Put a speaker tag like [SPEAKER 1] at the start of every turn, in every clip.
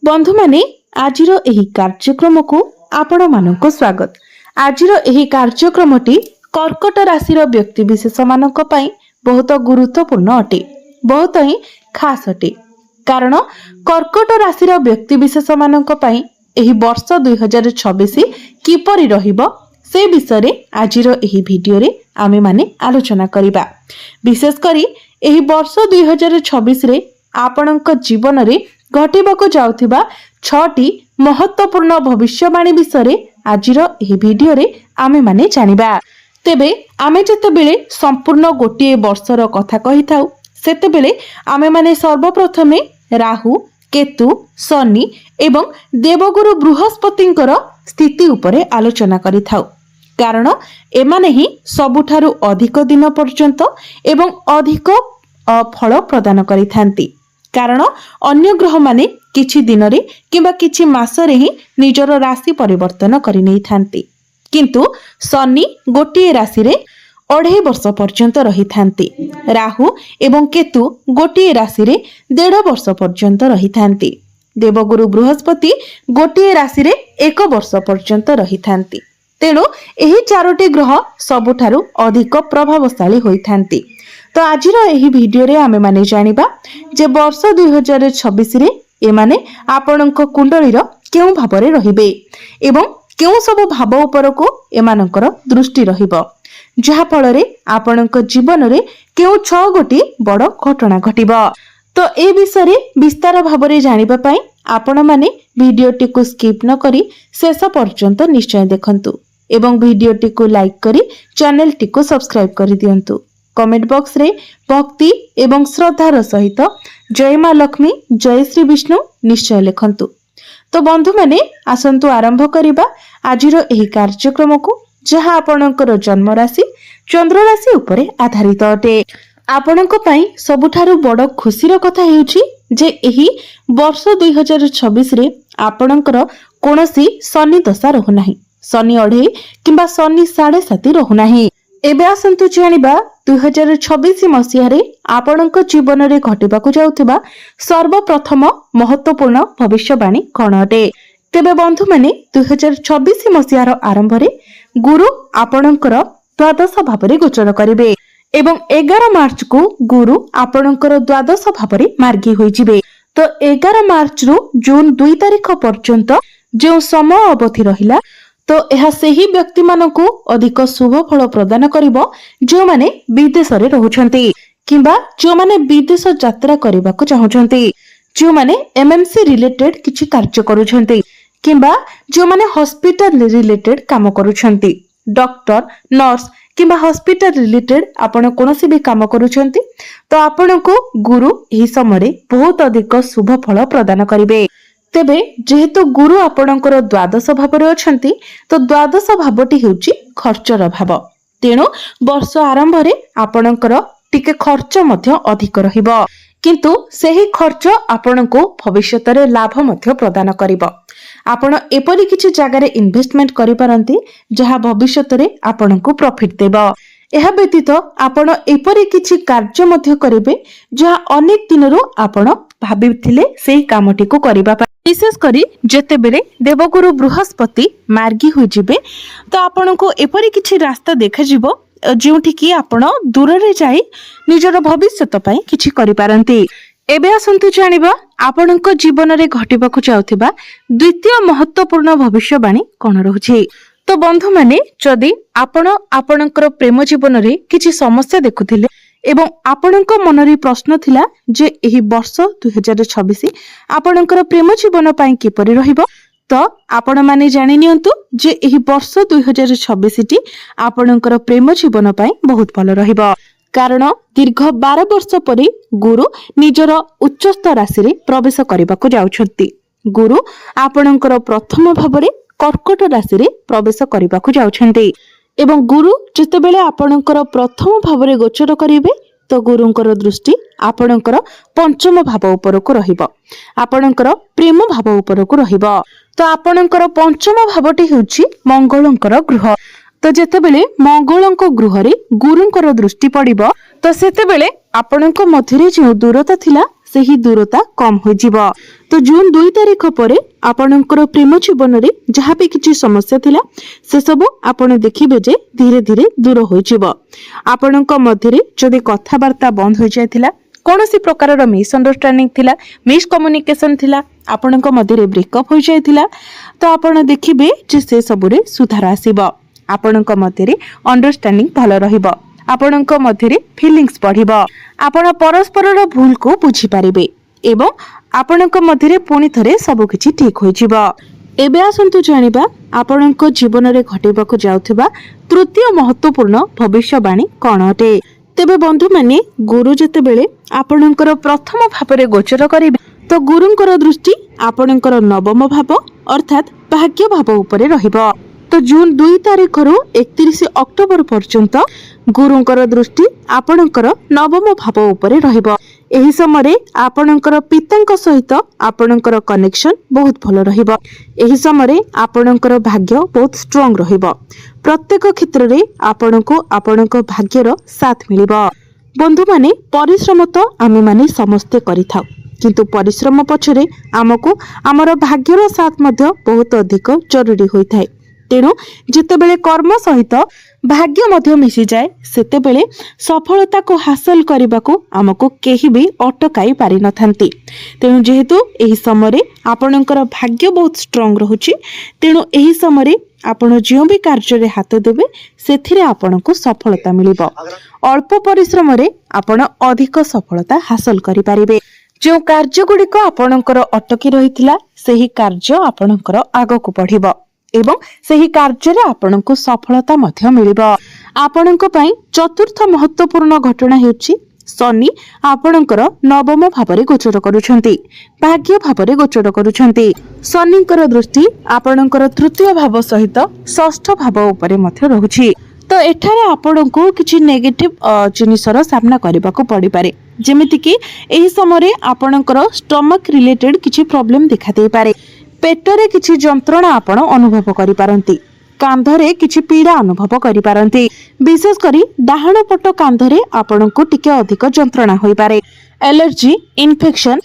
[SPEAKER 1] बंधु माने आजिर एही कार्यक्रम को आपण मानक स्वागत। आजिर एही कार्यक्रमटी कर्कट राशि व्यक्ति विशेष मानक पई बहुत गुरुत्वपूर्ण अटे, बहुत ही खास अटे। कारण कर्कट राशि व्यक्ति विशेष मानक पई एही वर्ष 2026 किपरि रहिबो से विषय रे आजिर एही वीडियो रे आमे माने आलोचना करिबा। विशेष करी एही वर्ष 2026 रे आपणक जीवन रे घटिबाको जाउथिबा 6टी महत्वपूर्ण भविष्यवाणी विषय आजिर एही वीडियो रे आमे माने जानिबा। तेबे आमे जेतेबेले संपूर्ण गोटे वर्षर कथा कहिथाउ सेतेबेले आमे माने सर्वप्रथमे राहु, केतु, शनि एवं देवगुरु बृहस्पतिंकर स्थिति उपरे आलोचना करिथाउ। कारण एमाने ही सबुठारु अधिक दिन पर्यंत एवं अधिक फल प्रदान करिथांती। कारण अन्य ग्रह माने किछि दिन रे किबा किछि मास रे ही निजर राशि परिवर्तन करि नै थांती, किंतु शनि गोटे राशि रे 2.5 वर्ष पर्यंत रही थांती। राहु एवं केतु गोटे राशि रे 1.5 वर्ष पर्यंत रही थांती। देवगुरु बृहस्पति गोटे राशि रे 1 वर्ष पर्यंत रही थांती। तेणु एही 4टी ग्रह सबुठारु अधिक प्रभावशाली होई थांती। तो आजिर एही वीडियो रे आमे माने जानिबा जे वर्ष 2026 रे एमाने आपणक कुंडली रो केउ भाबरे रहिबे एवं केउ सब भाव ऊपर को एमानकर दृष्टि रहिबो, जहा फल रे आपणक जीवन रे केउ 6 गोटी बड़ घटना घटिबो। तो ए विषय रे विस्तार भाबरे जानिबा पई आपण माने वीडियोटी को स्किप न करी शेष पर्यंत निश्चय देखंतु एवं वीडियोटी को लाइक करी चैनल टी को सब्सक्राइब करि दियंतु। कमेंट बॉक्स रे भक्ति एवं श्रद्धार सहित जय मां लक्ष्मी, जय श्री विष्णु निश्चय लिखंतु। तो बंधु माने आसंतु आरंभ करिबा आजिर एही कार्यक्रम को, जहा आपणकर जन्म राशि चंद्र राशि उपरे आधारित अटे। आपणक पई सबुठारु बड़ खुशीर कथा हेउची जे एही वर्ष 2026 रे आपणकर कोनोसी शनि दशा रहु नाही, शनि 2.5 किंबा शनि 7.5 रहु नाही। एबे आसंतु जानिबा 2026 मसिया रे आपणक जीवन रे घटिबाकु जाउथिबा सर्वप्रथम महत्वपूर्ण भविष्यवाणी कोन अटे। तेबे बंधु माने 2026 मसियार आरंभ रे गुरु आपणकर द्वादश भावरे गोचर करिवे एवं 11 मार्च को गुरु आपणकर द्वादश भावरे मार्गी होई जिवे। तो 11 मार्च रु जून 2 तारिख पर्यंत जो समय अवधि रहिला तो यह सेही व्यक्ति मानकु अधिक शुभ फल प्रदान करिवो जो माने विदेश रे रहुछंती किंबा जो माने विदेश यात्रा करबाकू चाहुछंती, जो माने एमएमसी रिलेटेड किछि कार्य करूछंती किंबा जो माने हॉस्पिटल रिलेटेड काम करूछंती, डॉक्टर, नर्स किंबा हॉस्पिटल रिलेटेड आपण कोनोसी भी काम करूछंती तो आपनको गुरु एही समय बहुत अधिक शुभ फल प्रदान करिवे। तेबे जेहेतु गुरु आपणकर द्वादश भावरे अछंती तो द्वादश भावटी हेउची खर्चर भाव। तेणु वर्ष आरंभ रे आपणकर टिके खर्च मध्य अधिक रहिबो, किंतु सेही खर्च आपणको भविष्यत रे लाभ मध्य प्रदान करिवो। आपण एपरि किछि जगह रे इन्वेस्टमेंट करि पारंती जहा भविष्यत रे आपणको प्रॉफिट देबो। एहा व्यतीत आपण एपरि किछि कार्य मध्य करिवे जहा अनेक दिनरो आपण भाबिथिले सेही कामटी को करिबा। विशेष करी जेते बेले देवगुरु बृहस्पति मार्गी होई जिवे तो आपनको एपरि किछि रास्ता देखा जिवो जोंठी कि आपण दूर रे जाई निजर भविष्यत पई किछि करि पारंती। एबे आसंतु जानिबा आपणक जीवन रे घटिबाकू जाउथिबा द्वितीय महत्वपूर्ण भविष्यवाणी कोन रहउछि। तो बंधु माने जदि आपण आपणकर प्रेम जीवन रे किछि समस्या देखुथिले एवं आपणक मनरी प्रश्न थिला जे एही वर्ष 2026 आपणकर प्रेम जीवन पई किपरि रहिबो, तो आपण माने जानि नियंतु जे एही वर्ष 2026 टी आपणकर प्रेम जीवन पई बहुत भलो रहिबो। कारण दीर्घ 12 वर्ष परे गुरु निजर उच्चस्थ राशि रे प्रवेश करबाकू जाउछंती। गुरु आपणकर प्रथम भावरे कर्कट राशि रे प्रवेश करबाकू जाउछंती एवं गुरु जेतेबेले आपणकर प्रथम भावरे गोचर करिवे तो गुरुंकर दृष्टि आपणकर पंचम भाव ऊपर को रहिबो, आपणकर प्रेम भाव ऊपर को रहिबो। तो आपणकर पंचम भावटी हेउची मंगलंकर गृह। तो जेतेबेले मंगलंक गृह रे गुरुंकर दृष्टि पड़िबो तो सेतेबेले आपणक मध्यरे जो दूरता थिला ସେହି ଦୂରତା କମ ହୋଇଯିବ। ତ ଜୁନ 2 ତାରିଖ ପରେ ଆପଣଙ୍କର ପ୍ରେମ ଜୀବନରେ ଯାହା ବି କିଛି ସମସ୍ୟା ଥିଲା ସେସବୁ ଆପଣ ଦେଖିବେ ଯେ ଧୀରେ ଧୀରେ ଦୂର ହୋଇଯିବ। ଆପଣଙ୍କ ମଧ୍ୟରେ ଯଦି କଥାବାର୍ତ୍ତା ବନ୍ଦ ହୋଇଯାଇଥିଲା, କୌଣସି ପ୍ରକାରର ମିସଅଣ୍ଡରଷ୍ଟାଣ୍ଡିଂ ଥିଲା, ମିସକମ୍ୟୁନିକେସନ ଥିଲା, ଆପଣଙ୍କ ମଧ୍ୟରେ ବ୍ରେକଅପ୍ ହୋଇଯାଇଥିଲା, ତ ଆପଣ ଦେଖିବେ ଯେ ସେ ସବୁରେ ସୁଧାର ଆସିବ। ଆପଣଙ୍କ ମଧ୍ୟରେ ଅଣ୍ଡରଷ୍ଟାଣ୍ଡିଂ ଭଲ ରହିବ। ଆପଣଙ୍କ ମଧ୍ୟରେ ଫିଲିଂସ ବଢିବ। ଆପଣ ପରସ୍ପରର ଭୁଲକୁ ବୁଝିପାରିବେ ଏବଂ ଆପଣଙ୍କ ମଧ୍ୟରେ ପୁଣି ଥରେ ସବୁକିଛି ଠିକ ହୋଇଯିବ। ଏବେ ଆସନ୍ତୁ ଜାଣିବା ଆପଣଙ୍କ ଜୀବନରେ ଘଟିବାକୁ ଯାଉଥିବା ତୃତୀୟ ମହତ୍ୱପୂର୍ଣ୍ଣ ଭବିଷ୍ୟବାଣୀ କଣ ଅଟେ। ତେବେ ବନ୍ଧୁମାନେ, ଗୁରୁ ଯେତେବେଳେ ଆପଣଙ୍କର ପ୍ରଥମ ଭାବରେ ଗୋଚର କରିବେ ତ ଗୁରୁଙ୍କର ଦୃଷ୍ଟି ଆପଣଙ୍କର ନବମ ଭାବ ଅର୍ଥାତ୍ ଭାଗ୍ୟ ଭାବ ଉପରେ ରହିବ। ତ ଜୁନ 2 ତାରିଖରୁ 31 ଅକ୍ଟୋବର ପର୍ଯ୍ୟନ୍ତ ଗୁରୁଙ୍କର ଦୃଷ୍ଟି ଆପଣଙ୍କର ନବମ ଭାବ ଉପରେ ରହିବ। ଏହି ସମୟରେ ଆପଣଙ୍କର ପିତାଙ୍କ ସହିତ ଆପଣଙ୍କର କନେକ୍ସନ ବହୁତ ଭଲ ରହିବ। ଏହି ସମୟରେ ଆପଣଙ୍କର ଭାଗ୍ୟ ବହୁତ ଷ୍ଟ୍ରଙ୍ଗ ରହିବ। ପ୍ରତ୍ୟେକ କ୍ଷେତ୍ରରେ ଆପଣଙ୍କୁ ଆପଣଙ୍କ ଭାଗ୍ୟର ସାଥ ମିଳିବ। ବନ୍ଧୁମାନେ, ପରିଶ୍ରମ ତ ଆମେମାନେ ସମସ୍ତେ କରିଥାଉ, କିନ୍ତୁ ପରିଶ୍ରମ ପଛରେ ଆମକୁ ଆମର ଭାଗ୍ୟର ସାଥ ମଧ୍ୟ ବହୁତ ଅଧିକ ଜରୁରୀ ହୋଇଥାଏ। ତେଣୁ ଯେତେବେଳେ କର୍ମ ସହିତ ଭାଗ୍ୟ ମଧ୍ୟ ମିଶିଯାଏ ସେତେବେଳେ ସଫଳତାକୁ ହାସଲ କରିବାକୁ ଆମକୁ କେହି ବି ଅଟକାଇ ପାରିନଥାନ୍ତି। ତେଣୁ ଯେହେତୁ ଏହି ସମୟରେ ଆପଣଙ୍କର ଭାଗ୍ୟ ବହୁତ ଷ୍ଟ୍ରଙ୍ଗ ରହୁଛି, ତେଣୁ ଏହି ସମୟରେ ଆପଣ ଯେଉଁ ବି କାର୍ଯ୍ୟରେ ହାତ ଦେବେ ସେଥିରେ ଆପଣଙ୍କୁ ସଫଳତା ମିଳିବ। ଅଳ୍ପ ପରିଶ୍ରମରେ ଆପଣ ଅଧିକ ସଫଳତା ହାସଲ କରିପାରିବେ। ଯେଉଁ କାର୍ଯ୍ୟଗୁଡ଼ିକ ଆପଣଙ୍କର ଅଟକି ରହିଥିଲା ସେହି କାର୍ଯ୍ୟ ଆପଣଙ୍କର ଆଗକୁ ବଢିବ ଏବଂ ସେହି କାର୍ଯ୍ୟରେ ଆପଣଙ୍କୁ ସଫଳତା ମଧ୍ୟ ମିଳିବ। ଆପଣଙ୍କ ପାଇଁ ଚତୁର୍ଥ ମହତ୍ୱପୂର୍ଣ୍ଣ ଘଟଣା ହେଉଛି ଶନି ଆପଣଙ୍କର ନବମ ଭାବରେ ଗୋଚର କରୁଛନ୍ତି, ଭାଗ୍ୟ ଭାବରେ ଗୋଚର କରୁଛନ୍ତି। ଶନିଙ୍କର ଦୃଷ୍ଟି ଆପଣଙ୍କର ତୃତୀୟ ଭାବ ସହିତ ଷଷ୍ଠ ଭାବ ଉପରେ ମଧ୍ୟ ରହୁଛି। ତ ଏଠାରେ ଆପଣଙ୍କୁ କିଛି ନେଗେଟିଭ ଜିନିଷର ସାମ୍ନା କରିବାକୁ ପଡିପାରେ, ଯେମିତିକି ଏହି ସମୟରେ ଆପଣଙ୍କର ଷ୍ଟମକ ରିଲେଟେଡ କିଛି ପ୍ରୋବ୍ଲେମ ଦେଖାଦେଇପାରେ। ପେଟରେ କିଛି ଯନ୍ତ୍ରଣା ଆପଣ ଅନୁଭବ କରିପାରନ୍ତି, କାନ୍ଧରେ କିଛି ପୀଡା ଅନୁଭବ କରିପାରନ୍ତି। ବିଶେଷ କରି ଡାହାଣ ପଟ କାନ୍ଧରେ ଆପଣଙ୍କୁ ଟିକେ ଅଧିକ ଯନ୍ତ୍ରଣା ହୋଇପାରେ। ଆଲର୍ଜି, ଇନଫେକ୍ସନ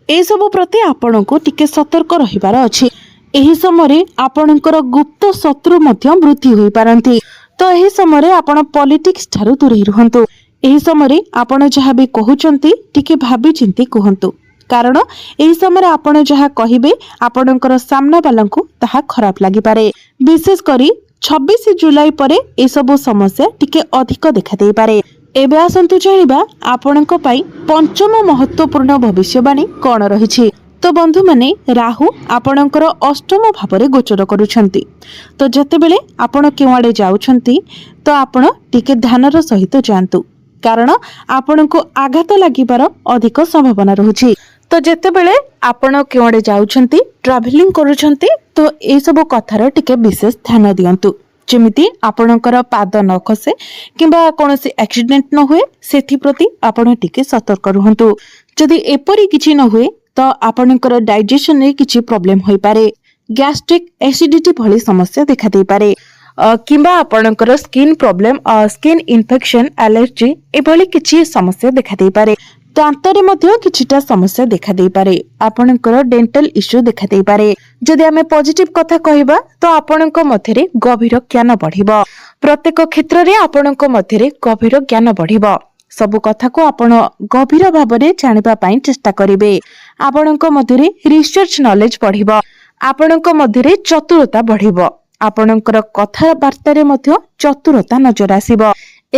[SPEAKER 1] ଏସବୁ ପ୍ରତି ଆପଣଙ୍କୁ ଟିକେ ସତର୍କ ରହିବାର ଅଛି। ଏହି ସମୟରେ ଆପଣଙ୍କର ଗୁପ୍ତ ଶତ୍ରୁ ମଧ୍ୟ ବୃଦ୍ଧି ହୋଇପାରନ୍ତି। ତ ଏହି ସମୟରେ ଆପଣ ପଲିଟିକ୍ସ ଠାରୁ ଦୂରେଇ ରୁହନ୍ତୁ। ଏହି ସମୟରେ ଆପଣ ଯାହା ବି କହୁଛନ୍ତି ଟିକେ ଭାବି ଚିନ୍ତି କୁହନ୍ତୁ, କାରଣ ଏହି ସମୟରେ ଆପଣ ଯାହା କହିବେ ଆପଣଙ୍କର ସାମ୍ନା ବାଲାଙ୍କୁ ତାହା ଖରାପ ଲାଗିପାରେ। ବିଶେଷ କରି 26 ଜୁଲାଇ ପରେ ଏସବୁ ସମସ୍ୟା ଟିକେ ଅଧିକ ଦେଖାଦେଇପାରେ। ଏବେ ଆସନ୍ତୁ ଜାଣିବା ଆପଣଙ୍କ ପାଇଁ ପଞ୍ଚମ ମହତ୍ୱପୂର୍ଣ୍ଣ ଭବିଷ୍ୟବାଣୀ କଣ ରହିଛି। ତ ବନ୍ଧୁମାନେ, ରାହୁ ଆପଣଙ୍କର ଅଷ୍ଟମ ଭାବରେ ଗୋଚର କରୁଛନ୍ତି। ତ ଯେତେବେଳେ ଆପଣ କେଉଁଆଡେ ଯାଉଛନ୍ତି ତ ଆପଣ ଟିକେ ଧ୍ୟାନର ସହିତ ଯାଆନ୍ତୁ, କାରଣ ଆପଣଙ୍କୁ ଆଘାତ ଲାଗିବାର ଅଧିକ ସମ୍ଭାବନା ରହୁଛି। ତ ଯେତେବେଳେ ଆପଣ କେଉଁଆଡେ ଯାଉଛନ୍ତି, ଟ୍ରାଭେଲିଂ କରୁଛନ୍ତି, ତ ଏସବୁ କଥାର ଟିକେ ବିଶେଷ ଧ୍ୟାନ ଦିଅନ୍ତୁ, ଯେମିତି ଆପଣଙ୍କର ପାଦ ନ ଖସେ କିମ୍ବା କୌଣସି ଆକ୍ସିଡେଣ୍ଟ ନ ହୁଏ, ସେଥିପ୍ରତି ଆପଣ ଟିକେ ସତର୍କ ରୁହନ୍ତୁ। ଯଦି ଏପରି କିଛି ନ ହୁଏ ତ ଆପଣଙ୍କର ଡାଇଜେସନରେ କିଛି ପ୍ରୋବ୍ଲେମ ହୋଇପାରେ, ଗ୍ୟାଷ୍ଟ୍ରିକ୍, ଏସିଡିଟି ଭଳି ସମସ୍ୟା ଦେଖାଦେଇପାରେ, କିମ୍ବା ଆପଣଙ୍କର skin problem, skin infection, allergy ଏଭଳି କିଛି ସମସ୍ୟା ଦେଖାଦେଇପାରେ। ଦାନ୍ତରେ ମଧ୍ୟ କିଛିଟା ସମସ୍ୟା ଦେଖାଦେଇପାରେ। ଆପଣଙ୍କର ଡେଣ୍ଟାଲ ଇସ୍ୟୁ ଦେଖାଦେଇପାରେ। ଯଦି ଆମେ ପଜିଟିଭ କଥା କହିବା ତ ଆପଣଙ୍କ ମଧ୍ୟରେ ଗଭୀର ଜ୍ଞାନ ବଢିବ। ପ୍ରତ୍ୟେକ କ୍ଷେତ୍ରରେ ଆପଣଙ୍କ ମଧ୍ୟରେ ଗଭୀର ଜ୍ଞାନ ବଢିବ। ସବୁ କଥାକୁ ଆପଣ ଗଭୀର ଭାବରେ ଜାଣିବା ପାଇଁ ଚେଷ୍ଟା କରିବେ। ଆପଣଙ୍କ ମଧ୍ୟରେ ରିସର୍ଚ୍ଚ ନଲେଜ ବଢିବ। ଆପଣଙ୍କ ମଧ୍ୟରେ ଚତୁରତା ବଢିବ। ଆପଣଙ୍କର କଥାବାର୍ତ୍ତାରେ ମଧ୍ୟ ଚତୁରତା ନଜର ଆସିବ।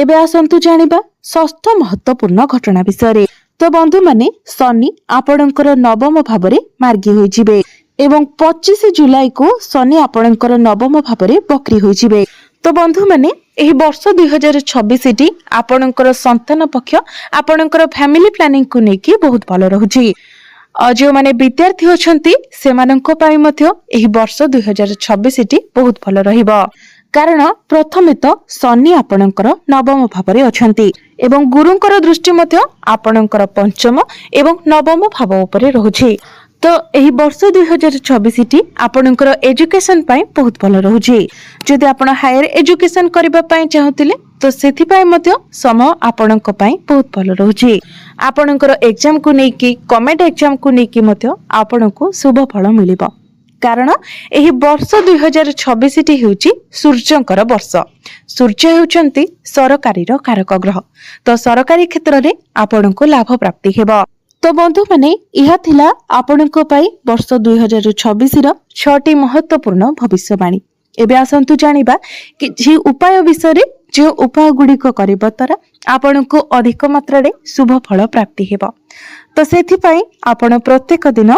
[SPEAKER 1] ଏବେ ଆସନ୍ତୁ ଜାଣିବା ଷଷ୍ଠ ମହତ୍ୱପୂର୍ଣ୍ଣ ଘଟଣା ବିଷୟରେ। ତ ବନ୍ଧୁମାନେ, ଶନି ଆପଣଙ୍କର ନବମ ଭାବରେ ମାର୍ଗୀ ହୋଇଯିବେ ଏବଂ 25 ଜୁଲାଇକୁ ଶନି ଆପଣଙ୍କର ନବମ ଭାବରେ ବକ୍ରି ହୋଇଯିବେ। ତ ବନ୍ଧୁମାନେ, ଏହି ବର୍ଷ 2026ଟି ଆପଣଙ୍କର ସନ୍ତାନ ପକ୍ଷ, ଆପଣଙ୍କର ଫ୍ୟାମିଲି ପ୍ଲାନିଂକୁ ନେଇକି ବହୁତ ଭଲ ରହୁଛି। ଯେଉଁମାନେ ବିଦ୍ୟାର୍ଥୀ ଅଛନ୍ତି ସେମାନଙ୍କ ପାଇଁ ମଧ୍ୟ ଏହି ବର୍ଷ 2026ଟି ବହୁତ ଭଲ ରହିବ, କାରଣ ପ୍ରଥମେ ତ ଶନି ଆପଣଙ୍କର ନବମ ଭାବରେ ଅଛନ୍ତି ଏବଂ ଗୁରୁଙ୍କର ଦୃଷ୍ଟି ମଧ୍ୟ ଆପଣଙ୍କର ପଞ୍ଚମ ଏବଂ ନବମ ଭାବ ଉପରେ ରହୁଛି। ତ तो एही वर्ष 2024 टी आपणकर एजुकेशन पाई बहुत भल रहउची। जदि आपण हायर एजुकेशन करबा पाई चाहुतिले तो सेथि पाई मध्य समय आपणक पाई बहुत भल रहउची। आपणकर एग्जाम को नै कि कमेंट एग्जाम को नै कि मध्य आपणको शुभ फल मिलिबो। कारण एही वर्ष 2026 टी हेउची सूर्यंकर वर्ष। सूर्य हेउचंती सरकारी रो कारक ग्रह, तो सरकारी क्षेत्र रे आपणको लाभ प्राप्ति हेबो। तो बंधु माने यह थिला आपणको पाई वर्ष 2026 रो 6टी महत्वपूर्ण भविष्यवाणी। एबे आसंतु जानिबा कि जे उपाय विषय रे जे उपाय गुडी को करबा तरा आपणको अधिक मात्रा रे शुभ फल प्राप्ति हेबो। तो सेथि पाई आपण प्रत्येक दिन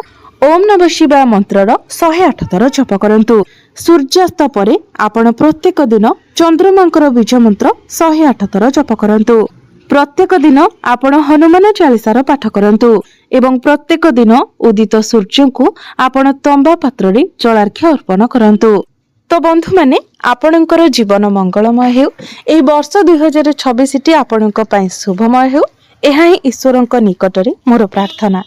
[SPEAKER 1] ओम नमः शिवाय मंत्र रो 108 थर जप करंतु। सूर्यास्त परे आपण प्रत्येक दिन चंद्रमांकर बीज मंत्र 108 थर जप करंतु। प्रत्येक दिन आपण हनुमान चालीसार पाठ करंतु एवं प्रत्येक दिन उदित सूर्य को आपण तंबा पात्र रे जलार्घ्य अर्पण करंतु। तो बंधु माने आपणकर जीवन मंगलमय हेउ। एही वर्ष 2026 टी आपणक पई शुभमय हेउ। एहा ही ईश्वरक निकट रे मोर प्रार्थना।